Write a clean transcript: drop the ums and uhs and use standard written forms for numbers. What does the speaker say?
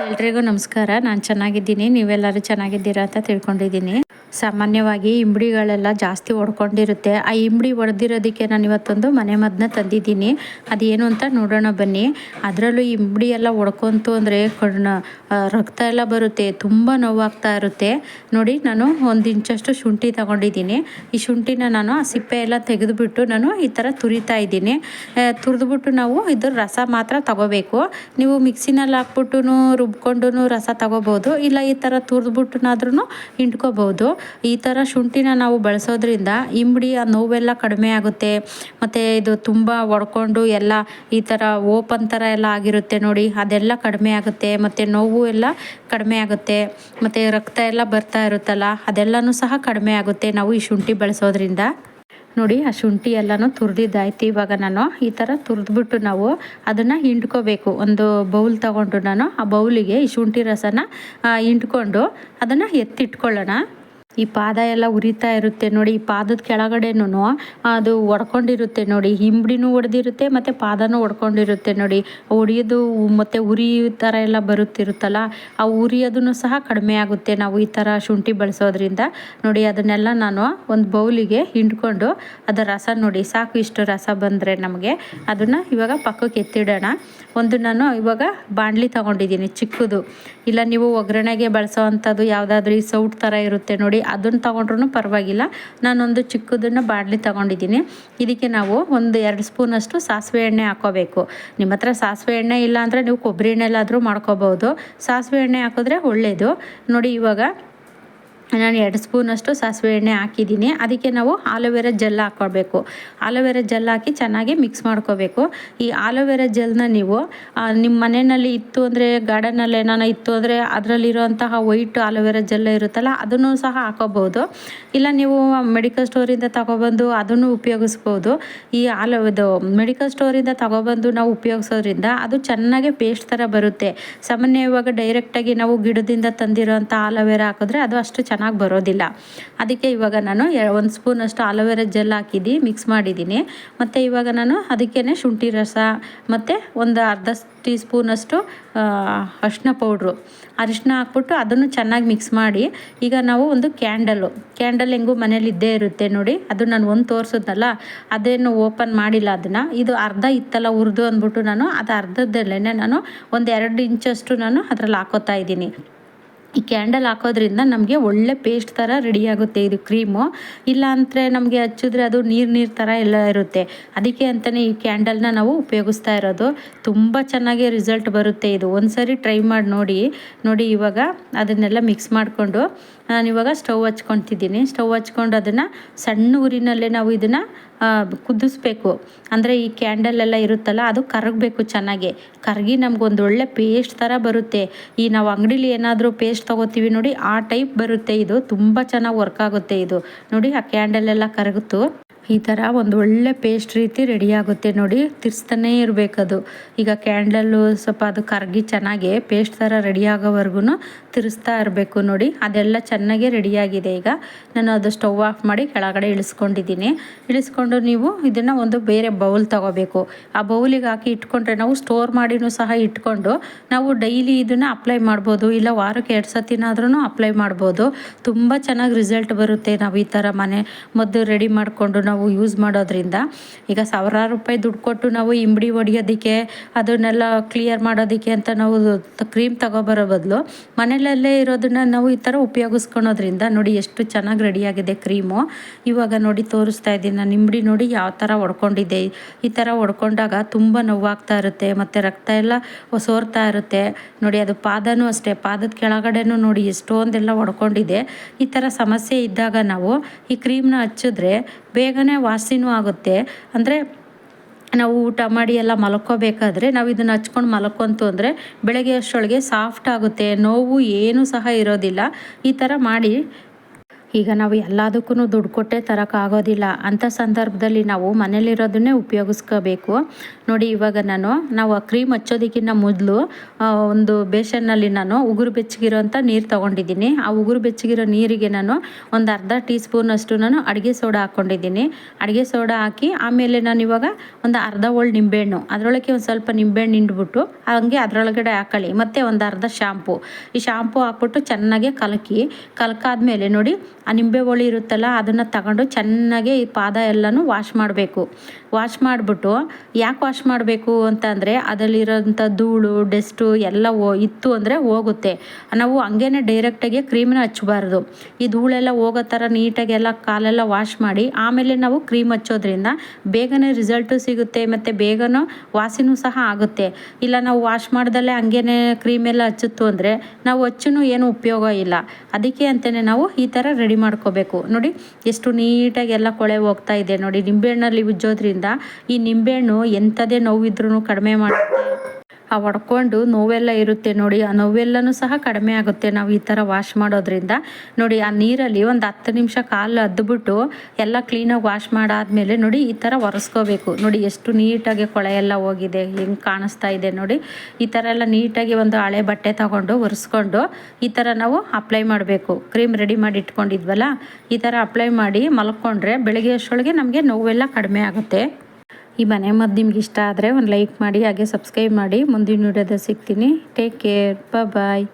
ಎಲ್ರಿಗೂ ನಮಸ್ಕಾರ. ನಾನು ಚೆನ್ನಾಗಿದ್ದೀನಿ, ನೀವೆಲ್ಲರೂ ಚೆನ್ನಾಗಿದ್ದೀರಾ ಅಂತ ತಿಳ್ಕೊಂಡಿದ್ದೀನಿ. ಸಾಮಾನ್ಯವಾಗಿ ಇಂಬಡಿಗಳೆಲ್ಲ ಜಾಸ್ತಿ ಒಡ್ಕೊಂಡಿರುತ್ತೆ. ಆ ಇಂಬಡಿ ಒಡೆದಿರೋದಕ್ಕೆ ನಾನು ಇವತ್ತೊಂದು ಮನೆಮದ್ದನ್ನ ತಂದಿದ್ದೀನಿ. ಅದೇನು ಅಂತ ನೋಡೋಣ ಬನ್ನಿ. ಅದರಲ್ಲೂ ಇಂಬಡಿ ಎಲ್ಲ ಒಡ್ಕೊಂತು ಅಂದರೆ ರಕ್ತ ಎಲ್ಲ ಬರುತ್ತೆ, ತುಂಬ ನೋವಾಗ್ತಾ ಇರುತ್ತೆ. ನೋಡಿ, ನಾನು 1 ಇಂಚಷ್ಟು ಶುಂಠಿ ತಗೊಂಡಿದ್ದೀನಿ. ಈ ಶುಂಠಿನ ನಾನು ಆ ಸಿಪ್ಪೆ ಎಲ್ಲ ತೆಗೆದುಬಿಟ್ಟು ನಾನು ಈ ಥರ ತುರಿತಾ ಇದ್ದೀನಿ. ತುರಿದ್ಬಿಟ್ಟು ನಾವು ಇದ್ರ ರಸ ಮಾತ್ರ ತಗೋಬೇಕು. ನೀವು ಮಿಕ್ಸಿನಲ್ಲಿ ಹಾಕ್ಬಿಟ್ಟು ರುಬ್ಕೊಂಡು ರಸ ತಗೋಬೋದು, ಇಲ್ಲ ಈ ಥರ ತುರಿದ್ಬಿಟ್ಟುನಾದ್ರೂ ಹಿಂಡ್ಕೋಬೋದು. ಈ ಥರ ಶುಂಠಿನ ನಾವು ಬಳಸೋದ್ರಿಂದ ಇಂಬಡಿ ಆ ನೋವೆಲ್ಲ ಕಡಿಮೆ ಆಗುತ್ತೆ. ಮತ್ತು ಇದು ತುಂಬ ಒಡ್ಕೊಂಡು ಎಲ್ಲ ಈ ಥರ ಓಪನ್ ಥರ ಎಲ್ಲ ಆಗಿರುತ್ತೆ ನೋಡಿ, ಅದೆಲ್ಲ ಕಡಿಮೆ ಆಗುತ್ತೆ. ಮತ್ತು ನೋವು ಎಲ್ಲ ಕಡಿಮೆ ಆಗುತ್ತೆ. ಮತ್ತು ರಕ್ತ ಎಲ್ಲ ಬರ್ತಾ ಇರುತ್ತಲ್ಲ, ಅದೆಲ್ಲನೂ ಸಹ ಕಡಿಮೆ ಆಗುತ್ತೆ ನಾವು ಈ ಶುಂಠಿ ಬಳಸೋದ್ರಿಂದ. ನೋಡಿ, ಆ ಶುಂಠಿ ಎಲ್ಲನೂ ತುರಿದಿದ್ದಾಯ್ತು. ಇವಾಗ ನಾನು ಈ ಥರ ತುರಿದ್ಬಿಟ್ಟು ನಾವು ಅದನ್ನು ಹಿಂಡ್ಕೋಬೇಕು. ಒಂದು ಬೌಲ್ ತೊಗೊಂಡು ನಾನು ಆ ಬೌಲಿಗೆ ಈ ಶುಂಠಿ ರಸನ ಹಿಂಡ್ಕೊಂಡು ಅದನ್ನು ಎತ್ತಿಟ್ಕೊಳ್ಳೋಣ. ಈ ಪಾದ ಎಲ್ಲ ಉರಿತಾ ಇರುತ್ತೆ ನೋಡಿ, ಈ ಪಾದದ ಕೆಳಗಡೆನೂ ಅದು ಒಡ್ಕೊಂಡಿರುತ್ತೆ ನೋಡಿ, ಹಿಂಬಡಿನೂ ಒಡೆದಿರುತ್ತೆ ಮತ್ತು ಪಾದನೂ ಒಡ್ಕೊಂಡಿರುತ್ತೆ ನೋಡಿ. ಒಡೆಯೋದು ಮತ್ತು ಉರಿ ಥರ ಎಲ್ಲ ಬರುತ್ತಿರುತ್ತಲ್ಲ, ಆ ಉರಿಯೋದನ್ನು ಸಹ ಕಡಿಮೆ ಆಗುತ್ತೆ ನಾವು ಈ ಥರ ಶುಂಠಿ ಬಳಸೋದ್ರಿಂದ. ನೋಡಿ, ಅದನ್ನೆಲ್ಲ ನಾನು ಒಂದು ಬೌಲಿಗೆ ಹಿಂಡ್ಕೊಂಡು ಅದರ ರಸ ನೋಡಿ, ಸಾಕು ಇಷ್ಟು ರಸ ಬಂದರೆ ನಮಗೆ. ಅದನ್ನು ಇವಾಗ ಪಕ್ಕಕ್ಕೆ ಎತ್ತಿಡೋಣ. ನಾನು ಇವಾಗ ಬಾಣಲಿ ತೊಗೊಂಡಿದ್ದೀನಿ ಚಿಕ್ಕದು, ಇಲ್ಲ ನೀವು ಒಗ್ಗರಣೆಗೆ ಬಳಸೋ ಅಂಥದ್ದು ಯಾವುದಾದ್ರೂ ಈ ಸೌಟ್ ಥರ ಇರುತ್ತೆ ನೋಡಿ, ಅದನ್ನು ತೊಗೊಂಡ್ರೂ ಪರವಾಗಿಲ್ಲ. ನಾನೊಂದು ಚಿಕ್ಕದನ್ನು ಬಾಣಲಿ ತೊಗೊಂಡಿದ್ದೀನಿ. ಇದಕ್ಕೆ ನಾವು 1-2 ಸ್ಪೂನಷ್ಟು ಸಾಸಿವೆ ಎಣ್ಣೆ ಹಾಕ್ಕೋಬೇಕು. ನಿಮ್ಮ ಹತ್ರ ಸಾಸಿವೆ ಎಣ್ಣೆ ಇಲ್ಲ ಅಂದರೆ ನೀವು ಕೊಬ್ಬರಿ ಎಣ್ಣೆಲಾದರೂ ಮಾಡ್ಕೋಬೋದು. ಸಾಸಿವೆ ಎಣ್ಣೆ ಹಾಕಿದ್ರೆ ಒಳ್ಳೆಯದು. ನೋಡಿ, ಇವಾಗ ನಾನು 2 ಸ್ಪೂನಷ್ಟು ಸಾಸಿವೆ ಎಣ್ಣೆ ಹಾಕಿದ್ದೀನಿ. ಅದಕ್ಕೆ ನಾವು ಆಲೋವೆರಾ ಜೆಲ್ ಹಾಕ್ಕೊಳ್ಬೇಕು. ಆಲೋವೆರಾ ಜೆಲ್ ಹಾಕಿ ಚೆನ್ನಾಗಿ ಮಿಕ್ಸ್ ಮಾಡ್ಕೋಬೇಕು. ಈ ಆಲೋವೆರಾ ಜೆಲ್ನ ನೀವು ನಿಮ್ಮ ಮನೆಯಲ್ಲಿ ಇತ್ತು ಅಂದರೆ, ಗಾರ್ಡನಲ್ಲಿ ಏನಾನ ಇತ್ತು ಅಂದರೆ ಅದರಲ್ಲಿರುವಂತಹ ವೈಟ್ ಆಲೋವೆರಾ ಜೆಲ್ ಇರುತ್ತಲ್ಲ, ಅದನ್ನು ಸಹ ಹಾಕೋಬೋದು. ಇಲ್ಲ ನೀವು ಮೆಡಿಕಲ್ ಸ್ಟೋರಿಂದ ತಗೊಬಂದು ಅದನ್ನು ಉಪಯೋಗಿಸ್ಬೋದು. ಈ ಇದು ಮೆಡಿಕಲ್ ಸ್ಟೋರಿಂದ ತಗೊಬಂದು ನಾವು ಉಪಯೋಗಿಸೋದ್ರಿಂದ ಅದು ಚೆನ್ನಾಗಿ ಪೇಸ್ಟ್ ಥರ ಬರುತ್ತೆ. ಸಾಮಾನ್ಯ ಇವಾಗ ಡೈರೆಕ್ಟಾಗಿ ನಾವು ಗಿಡದಿಂದ ತಂದಿರೋಂಥ ಆಲೋವೆರಾ ಹಾಕಿದ್ರೆ ಅದು ಅಷ್ಟು ಚೆನ್ನಾಗಿ ಬರೋದಿಲ್ಲ. ಅದಕ್ಕೆ ಇವಾಗ ನಾನು 1 ಸ್ಪೂನಷ್ಟು ಆಲೋವೆರಾ ಜೆಲ್ ಹಾಕಿದ್ದು ಮಿಕ್ಸ್ ಮಾಡಿದ್ದೀನಿ. ಮತ್ತು ಇವಾಗ ನಾನು ಅದಕ್ಕೇ ಶುಂಠಿ ರಸ ಮತ್ತು ಒಂದು ಅರ್ಧ ಟೀ ಸ್ಪೂನಷ್ಟು ಅರಿಶಿನ ಪೌಡ್ರು ಹಾಕ್ಬಿಟ್ಟು ಅದನ್ನು ಚೆನ್ನಾಗಿ ಮಿಕ್ಸ್ ಮಾಡಿ, ಈಗ ನಾವು ಒಂದು ಕ್ಯಾಂಡಲ್ ಹೆಂಗೂ ಮನೇಲಿ ಇದ್ದೇ ಇರುತ್ತೆ ನೋಡಿ, ಅದು ನಾನು ಒಂದು ತೋರಿಸಿದ್ನಲ್ಲ, ಅದೇನು ಓಪನ್ ಮಾಡಿಲ್ಲ ಅದನ್ನು. ಇದು ಅರ್ಧ ಇತ್ತಲ್ಲ ಹುರಿದು ಅಂದ್ಬಿಟ್ಟು ನಾನು ಅದು ಅರ್ಧದಲ್ಲೇ ನಾನು 1-2 ಇಂಚಷ್ಟು ನಾನು ಅದರಲ್ಲಿ ಹಾಕೋತಾ ಇದ್ದೀನಿ. ಈ ಕ್ಯಾಂಡಲ್ ಹಾಕೋದ್ರಿಂದ ನಮಗೆ ಒಳ್ಳೆ ಪೇಸ್ಟ್ ಥರ ರೆಡಿಯಾಗುತ್ತೆ ಇದು ಕ್ರೀಮು. ಇಲ್ಲ ಅಂದರೆ ನಮಗೆ ಹಚ್ಚಿದ್ರೆ ಅದು ನೀರು ಥರ ಎಲ್ಲ ಇರುತ್ತೆ. ಅದಕ್ಕೆ ಅಂತಲೇ ಈ ಕ್ಯಾಂಡಲ್ನ ನಾವು ಉಪಯೋಗಿಸ್ತಾ ಇರೋದು. ತುಂಬ ಚೆನ್ನಾಗಿ ರಿಸಲ್ಟ್ ಬರುತ್ತೆ ಇದು. ಒಂದ್ಸರಿ ಟ್ರೈ ಮಾಡಿ ನೋಡಿ. ಇವಾಗ ಅದನ್ನೆಲ್ಲ ಮಿಕ್ಸ್ ಮಾಡಿಕೊಂಡು ನಾನಿವಾಗ ಸ್ಟವ್ ಹಚ್ಕೊತಿದ್ದೀನಿ. ಸ್ಟವ್ ಹಚ್ಕೊಂಡು ಅದನ್ನು ಸಣ್ಣ ಊರಿನಲ್ಲೇ ನಾವು ಇದನ್ನು ಕುದಿಸ್ಬೇಕು. ಅಂದರೆ ಈ ಕ್ಯಾಂಡಲೆಲ್ಲ ಇರುತ್ತಲ್ಲ, ಅದು ಕರಗಬೇಕು ಚೆನ್ನಾಗಿ. ಕರಗಿ ನಮಗೊಂದು ಒಳ್ಳೆ ಪೇಸ್ಟ್ ಥರ ಬರುತ್ತೆ. ಈ ನಾವು ಅಂಗಡೀಲಿ ಏನಾದರೂ ಪೇಸ್ಟ್ ತೊಗೋತೀವಿ ನೋಡಿ, ಆ ಟೈಪ್ ಬರುತ್ತೆ ಇದು. ತುಂಬ ಚೆನ್ನಾಗಿ ವರ್ಕ್ ಆಗುತ್ತೆ ಇದು. ನೋಡಿ, ಆ ಕ್ಯಾಂಡಲೆಲ್ಲ ಕರಗಿತು. ಈ ಥರ ಒಂದು ಒಳ್ಳೆ ಪೇಸ್ಟ್ ರೀತಿ ರೆಡಿಯಾಗುತ್ತೆ ನೋಡಿ. ತಿರ್ಸ್ತಾನೇ ಇರಬೇಕದು. ಈಗ ಕ್ಯಾಂಡಲ್ಲು ಸ್ವಲ್ಪ ಅದು ಕರಗಿ ಚೆನ್ನಾಗಿ ಪೇಸ್ಟ್ ಥರ ರೆಡಿಯಾಗೋವರೆಗೂ ತಿರ್ಸ್ತಾ ಇರಬೇಕು ನೋಡಿ. ಅದೆಲ್ಲ ಚೆನ್ನಾಗೇ ರೆಡಿಯಾಗಿದೆ. ಈಗ ನಾನು ಅದು ಸ್ಟವ್ ಆಫ್ ಮಾಡಿ ಕೆಳಗಡೆ ಇಳಿಸ್ಕೊಂಡು ನೀವು ಇದನ್ನು ಒಂದು ಬೇರೆ ಬೌಲ್ ತೊಗೋಬೇಕು. ಆ ಬೌಲಿಗೆ ಹಾಕಿ ಇಟ್ಕೊಂಡ್ರೆ ನಾವು ಸ್ಟೋರ್ ಮಾಡಿನೂ ಸಹ ಇಟ್ಕೊಂಡು ನಾವು ಡೈಲಿ ಇದನ್ನು ಅಪ್ಲೈ ಮಾಡ್ಬೋದು. ಇಲ್ಲ ವಾರಕ್ಕೆ 2 ಸತಿನಾದ್ರೂ ಅಪ್ಲೈ ಮಾಡ್ಬೋದು. ತುಂಬ ಚೆನ್ನಾಗಿ ರಿಸಲ್ಟ್ ಬರುತ್ತೆ ನಾವು ಈ ಥರ ಮನೆ ಮದ್ದು ರೆಡಿ ಮಾಡಿಕೊಂಡು ನಾವು ಯೂಸ್ ಮಾಡೋದ್ರಿಂದ. ಈಗ ಸಾವಿರಾರು ರೂಪಾಯಿ ದುಡ್ಡು ಕೊಟ್ಟು ನಾವು ಇಂಬಡಿ ಹೊಡಿಯೋದಕ್ಕೆ, ಅದನ್ನೆಲ್ಲ ಕ್ಲಿಯರ್ ಮಾಡೋದಕ್ಕೆ ಅಂತ ನಾವು ಕ್ರೀಮ್ ತಗೊಬರೋ ಬದಲು ಮನೆಯಲ್ಲೇ ಇರೋದನ್ನ ನಾವು ಈ ಥರ ಉಪಯೋಗಿಸ್ಕೊಳೋದ್ರಿಂದ ನೋಡಿ ಎಷ್ಟು ಚೆನ್ನಾಗಿ ರೆಡಿಯಾಗಿದೆ ಕ್ರೀಮು. ಇವಾಗ ನೋಡಿ ತೋರಿಸ್ತಾ ಇದ್ದೀನಿ ನಾನು ಇಂಬಡಿ ನೋಡಿ ಯಾವ ಥರ ಒಡ್ಕೊಂಡಿದ್ದೆ. ಈ ಥರ ಒಡ್ಕೊಂಡಾಗ ತುಂಬ ನೋವಾಗ್ತಾ ಇರುತ್ತೆ ಮತ್ತು ರಕ್ತ ಎಲ್ಲ ಸೋರ್ತಾ ಇರುತ್ತೆ ನೋಡಿ. ಅದು ಪಾದನೂ ಅಷ್ಟೇ, ಪಾದದ ಕೆಳಗಡೆನೂ ನೋಡಿ ಎಷ್ಟೊಂದೆಲ್ಲ ಒಡ್ಕೊಂಡಿದೆ. ಈ ಥರ ಸಮಸ್ಯೆ ಇದ್ದಾಗ ನಾವು ಈ ಕ್ರೀಮ್ನ ಹಚ್ಚಿದ್ರೆ ಬೇಗನೆ ವಾಸಿನೂ ಆಗುತ್ತೆ. ಅಂದರೆ ನಾವು ಊಟ ಮಾಡಿ ಎಲ್ಲ ಮಲ್ಕೋಬೇಕಾದ್ರೆ ನಾವು ಇದನ್ನು ಹಚ್ಕೊಂಡು ಮಲ್ಕೊಂತು ಅಂದರೆ ಬೆಳಗ್ಗೆ ಅಷ್ಟರೊಳಗೆ ಸಾಫ್ಟ್ ಆಗುತ್ತೆ, ನೋವು ಏನೂ ಸಹ ಇರೋದಿಲ್ಲ. ಈ ಥರ ಮಾಡಿ ಈಗ ನಾವು ಎಲ್ಲದಕ್ಕೂ ದುಡ್ಡು ಕೊಟ್ಟೆ ತರೋಕ್ಕಾಗೋದಿಲ್ಲ. ಅಂಥ ಸಂದರ್ಭದಲ್ಲಿ ನಾವು ಮನೇಲಿರೋದನ್ನೇ ಉಪಯೋಗಿಸ್ಕೋಬೇಕು. ನೋಡಿ ಇವಾಗ ನಾವು ಆ ಕ್ರೀಮ್ ಹಚ್ಚೋದಕ್ಕಿಂತ ಮೊದಲು ಒಂದು ಬೇಸನ್ನಲ್ಲಿ ನಾನು ಉಗುರು ಬೆಚ್ಚಗಿರೋಂಥ ನೀರು ತೊಗೊಂಡಿದ್ದೀನಿ. ಆ ಉಗುರು ಬೆಚ್ಚಗಿರೋ ನೀರಿಗೆ ನಾನು ಒಂದು ಅರ್ಧ ಟೀ ಸ್ಪೂನಷ್ಟು ನಾನು ಅಡುಗೆ ಸೋಡಾ ಹಾಕ್ಕೊಂಡಿದ್ದೀನಿ. ಅಡುಗೆ ಸೋಡಾ ಹಾಕಿ ಆಮೇಲೆ ನಾನು ಇವಾಗ ಒಂದು ಅರ್ಧ ಹೋಳು ನಿಂಬೆಹಣ್ಣು, ಅದರೊಳಗೆ ಒಂದು ಸ್ವಲ್ಪ ನಿಂಬೆಹಣ್ಣು ಹಿಂಡ್ಬಿಟ್ಟು ಹಂಗೆ ಅದರೊಳಗಡೆ ಹಾಕೊಳ್ಳಿ. ಮತ್ತು ಒಂದು ಅರ್ಧ ಶಾಂಪು, ಈ ಶಾಂಪು ಹಾಕ್ಬಿಟ್ಟು ಚೆನ್ನಾಗೆ ಕಲಕಾದ್ಮೇಲೆ ನೋಡಿ ಆ ನಿಂಬೆ ಹೋಳಿ ಇರುತ್ತಲ್ಲ ಅದನ್ನು ತಗೊಂಡು ಚೆನ್ನಾಗಿ ಈ ಪಾದ ಎಲ್ಲನೂ ವಾಶ್ ಮಾಡಬೇಕು. ವಾಶ್ ಮಾಡಿಬಿಟ್ಟು ಯಾಕೆ ವಾಶ್ ಮಾಡಬೇಕು ಅಂತಂದರೆ ಅದರಲ್ಲಿರೋಂಥ ಧೂಳು ಡಸ್ಟು ಎಲ್ಲ ಇತ್ತು ಅಂದರೆ ಹೋಗುತ್ತೆ. ನಾವು ಹಂಗೇ ಡೈರೆಕ್ಟಾಗಿ ಕ್ರೀಮ್ನ ಹಚ್ಚಬಾರ್ದು. ಈ ಧೂಳೆಲ್ಲ ಹೋಗೋ ಥರ ನೀಟಾಗಿ ಎಲ್ಲ ಕಾಲೆಲ್ಲ ವಾಶ್ ಮಾಡಿ ಆಮೇಲೆ ನಾವು ಕ್ರೀಮ್ ಹಚ್ಚೋದ್ರಿಂದ ಬೇಗನೆ ರಿಸಲ್ಟು ಸಿಗುತ್ತೆ ಮತ್ತು ಬೇಗನೂ ವಾಸಿನೂ ಸಹ ಆಗುತ್ತೆ. ಇಲ್ಲ ನಾವು ವಾಶ್ ಮಾಡ್ದಲ್ಲೇ ಹಂಗೇ ಕ್ರೀಮೆಲ್ಲ ಹಚ್ಚುತ್ತು ಅಂದರೆ ನಾವು ಹಚ್ಚೂ ಏನು ಉಪಯೋಗ ಇಲ್ಲ. ಅದಕ್ಕೆ ಅಂತಲೇ ನಾವು ಈ ಥರ ರೆಡಿ ಮಾಡ್ಕೋಬೇಕು. ನೋಡಿ ಎಷ್ಟು ನೀಟಾಗಿ ಎಲ್ಲ ಕೊಳೆ ಹೋಗ್ತಾ ಇದೆ ನೋಡಿ. ನಿಂಬೆಹಣ್ಣಲ್ಲಿ ಉಜ್ಜೋದ್ರಿಂದ ಈ ನಿಂಬೆಹಣ್ಣು ಎಂಥದೇ ನೋವಿದ್ರೂ ಕಡಿಮೆ ಮಾಡುತ್ತೆ. ಆ ಹೊಡ್ಕೊಂಡು ನೋವೆಲ್ಲ ಇರುತ್ತೆ ನೋಡಿ, ಆ ನೋವೆಲ್ಲನೂ ಸಹ ಕಡಿಮೆ ಆಗುತ್ತೆ ನಾವು ಈ ಥರ ವಾಶ್ ಮಾಡೋದ್ರಿಂದ. ನೋಡಿ ಆ ನೀರಲ್ಲಿ ಒಂದು 10 ನಿಮಿಷ ಕಾಲು ಅದ್ಬಿಟ್ಟು ಎಲ್ಲ ಕ್ಲೀನಾಗಿ ವಾಶ್ ಮಾಡಾದ್ಮೇಲೆ ನೋಡಿ ಈ ಥರ ಒರೆಸ್ಕೋಬೇಕು. ನೋಡಿ ಎಷ್ಟು ನೀಟಾಗಿ ಕೊಳೆ ಎಲ್ಲ ಹೋಗಿದೆ, ಹೆಂಗೆ ಕಾಣಿಸ್ತಾ ಇದೆ ನೋಡಿ. ಈ ಥರ ಎಲ್ಲ ನೀಟಾಗಿ ಒಂದು ಹಳೆ ಬಟ್ಟೆ ತಗೊಂಡು ಒರೆಸ್ಕೊಂಡು ಈ ಥರ ನಾವು ಅಪ್ಲೈ ಮಾಡಬೇಕು. ಕ್ರೀಮ್ ರೆಡಿ ಮಾಡಿ ಇಟ್ಕೊಂಡಿದ್ವಲ್ಲ ಈ ಥರ ಅಪ್ಲೈ ಮಾಡಿ ಮಲ್ಕೊಂಡ್ರೆ ಬೆಳಗ್ಗೆ ಅಷ್ಟರೊಳಗೆ ನಮಗೆ ನೋವೆಲ್ಲ ಕಡಿಮೆ ಆಗುತ್ತೆ. ಈ ಮನೆ ಮದ್ದು ನಿಮ್ಗೆ ಇಷ್ಟ ಆದರೆ ಒಂದು ಲೈಕ್ ಮಾಡಿ, ಹಾಗೆ ಸಬ್ಸ್ಕ್ರೈಬ್ ಮಾಡಿ. ಮುಂದಿನ ವಿಡಿಯೋದಲ್ಲಿ ಸಿಗ್ತೀನಿ. ಟೇಕ್ ಕೇರ್, ಬಾಯ್.